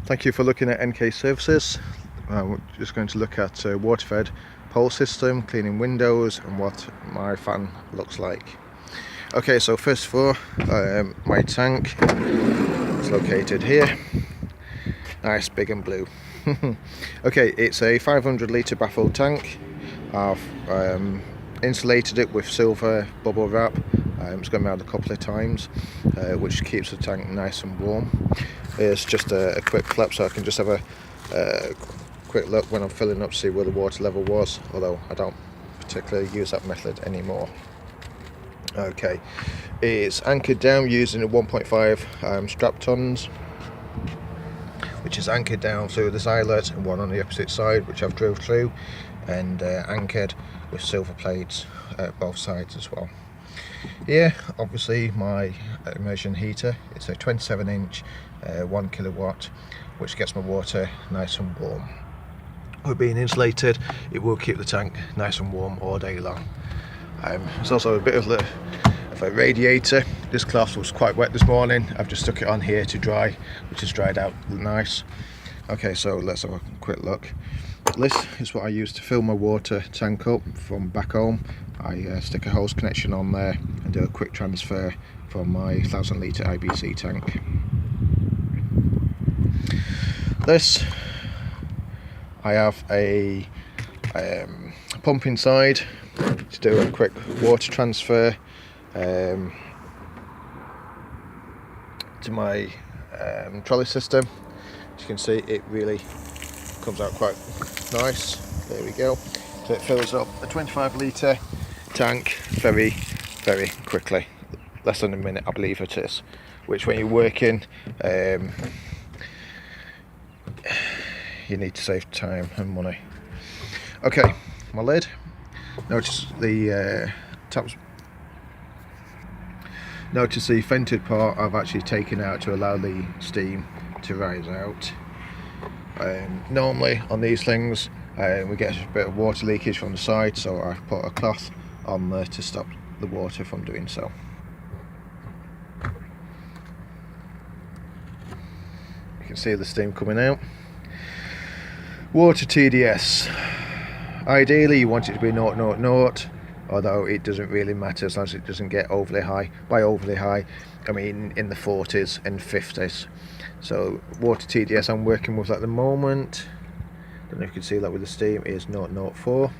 Thank you for looking at NKServices. We're just going to look at water-fed pole system, cleaning windows, and what my fan looks like. Okay, so first of all, my tank is located here. Nice, big and blue. Okay, it's a 500 litre baffle tank. I've insulated it with silver bubble wrap. It's gone around a couple of times, which keeps the tank nice and warm. It's just a quick flip, so I can just have a quick look when I'm filling up to see where the water level was, although I don't particularly use that method anymore. Okay, it's anchored down using a 1.5 strap tons, which is anchored down through this eyelet and one on the opposite side, which I've drove through, and anchored with silver plates at both sides as well. Here, obviously, my immersion heater. It's a 27-inch 1 kilowatt, which gets my water nice and warm. With being insulated, it will keep the tank nice and warm all day long. It's also a bit of a radiator. This cloth was quite wet this morning. I've just stuck it on here to dry, which has dried out nice. Okay, so let's have a quick look. This is what I use to fill my water tank up from back home. I stick a hose connection on there and do a quick transfer from my 1000 litre IBC tank. This, I have a pump inside to do a quick water transfer to my trolley system. As you can see, it really comes out quite nice. There we go. So it fills up a 25 litre tank very quickly, less than a minute I believe it is, which when you're working you need to save time and money. Okay, my lid, notice the notice the vented part I've actually taken out to allow the steam to rise out. Normally on these things we get a bit of water leakage from the side, so I've put a cloth on there to stop the water from doing so. You can see the steam coming out. Water TDS. Ideally you want it to be 0.00, although it doesn't really matter as long as it doesn't get overly high. By overly high, I mean in the 40s and 50s. So water TDS I'm working with at the moment, don't know if you can see that with the steam, is 0.04.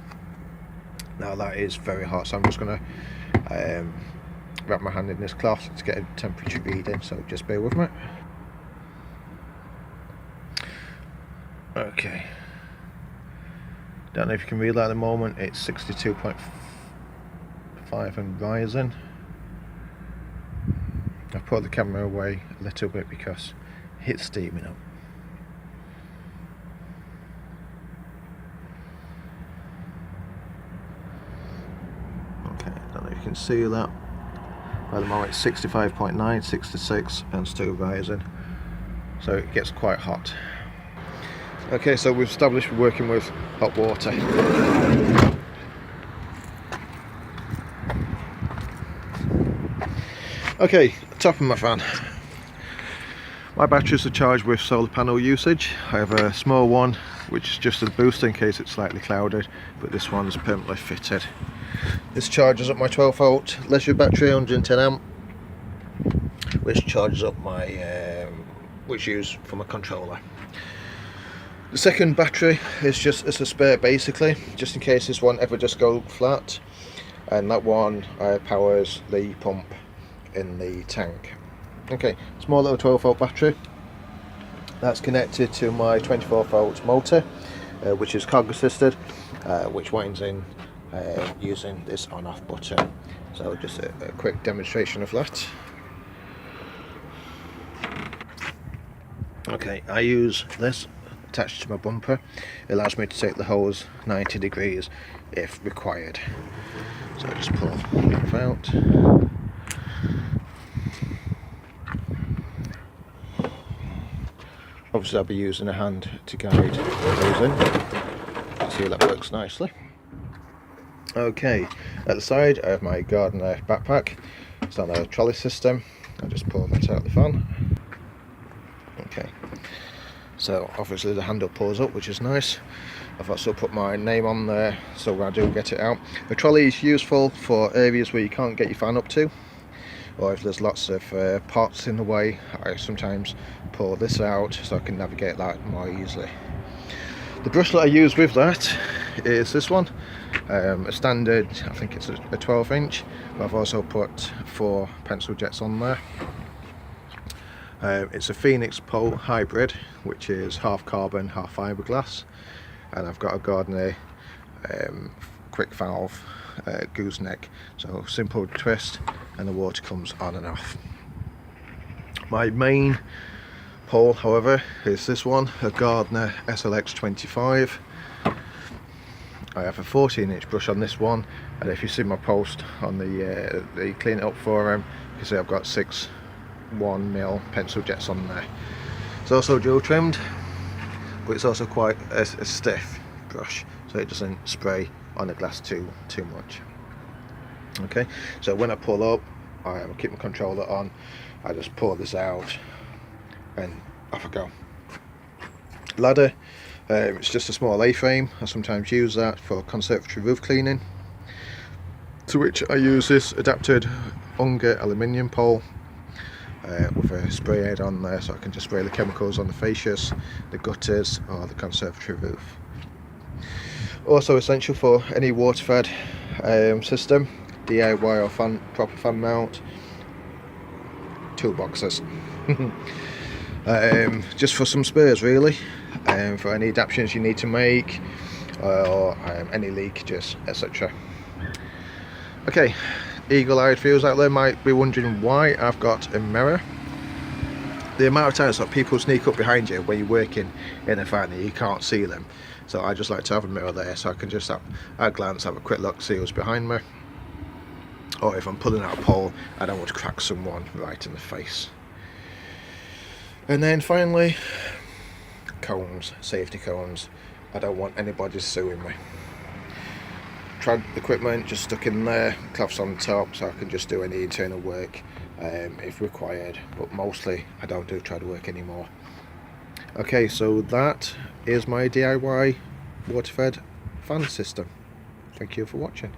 Now that is very hot, so I'm just going to wrap my hand in this cloth to get a temperature reading, so just bear with me. Okay, don't know if you can read that at the moment. It's 62.5 and rising. I've put the camera away a little bit because it's steaming up. Okay, I don't know if you can see that. By the moment it's 65.9, 66 and still rising. So it gets quite hot. Okay, so we've established we're working with hot water. Okay, top of my fan. My batteries are charged with solar panel usage. I have a small one which is just a booster in case it's slightly clouded, but this one's permanently fitted. This charges up my 12 volt leisure battery, 110 amp, which charges up my which is used for my controller. The second battery is just as a spare basically, just in case this one ever just goes flat, and that one powers the pump in the tank. Okay, small little 12 volt battery that's connected to my 24 volt motor, which is cog assisted, which winds in using this on off button. So just a quick demonstration of that. Okay, I use this attached to my bumper. It allows me to take the hose 90 degrees if required. So I just pull it out. Obviously I'll be using a hand to guide those in. You can see that works nicely. Okay, at the side I have my gardener backpack. It's on a trolley system. I'll just pull that out the fan. Okay, So obviously the handle pulls up, which is nice. I've also put my name on there so when I do get it out. The trolley is useful for areas where you can't get your fan up to, or if there's lots of pots in the way. I sometimes pull this out so I can navigate that more easily. The brush that I use with that is this one, a standard, I think it's a 12-inch, but I've also put 4 pencil jets on there. It's a Phoenix Pole hybrid, which is half carbon, half fiberglass, and I've got a Gardner quick valve gooseneck, so simple twist and the water comes on and off. My main pole, however, is this one, a Gardner SLX 25. I have a 14-inch brush on this one, and if you see my post on the clean it up forum, you can see I've got 6 1mm pencil jets on there. It's also dual trimmed, but it's also quite a stiff brush, so it doesn't spray on the glass too much. Okay, so when I pull up, I keep my controller on, I just pull this out and off I go. Ladder, it's just a small A-frame. I sometimes use that for conservatory roof cleaning, to which I use this adapted Unger aluminium pole with a spray head on there, so I can just spray the chemicals on the fascias, the gutters or the conservatory roof. Also essential for any water fed system, DIY or proper fan mount, toolboxes. Just for some spares really, for any adaptations you need to make, or any leakages, etc. Okay, eagle-eyed viewers out there might be wondering why I've got a mirror. The amount of times that people sneak up behind you when you're working in a fan and you can't see them, so I just like to have a mirror there so I can just at a glance have a quick look, see who's behind me, or if I'm pulling out a pole I don't want to crack someone right in the face. And then finally, cones, safety cones. I don't want anybody suing me. Trad equipment just stuck in there, cloths on top, so I can just do any internal work if required, but mostly I don't do trad work anymore. Okay, so that is my DIY water fed fan system. Thank you for watching.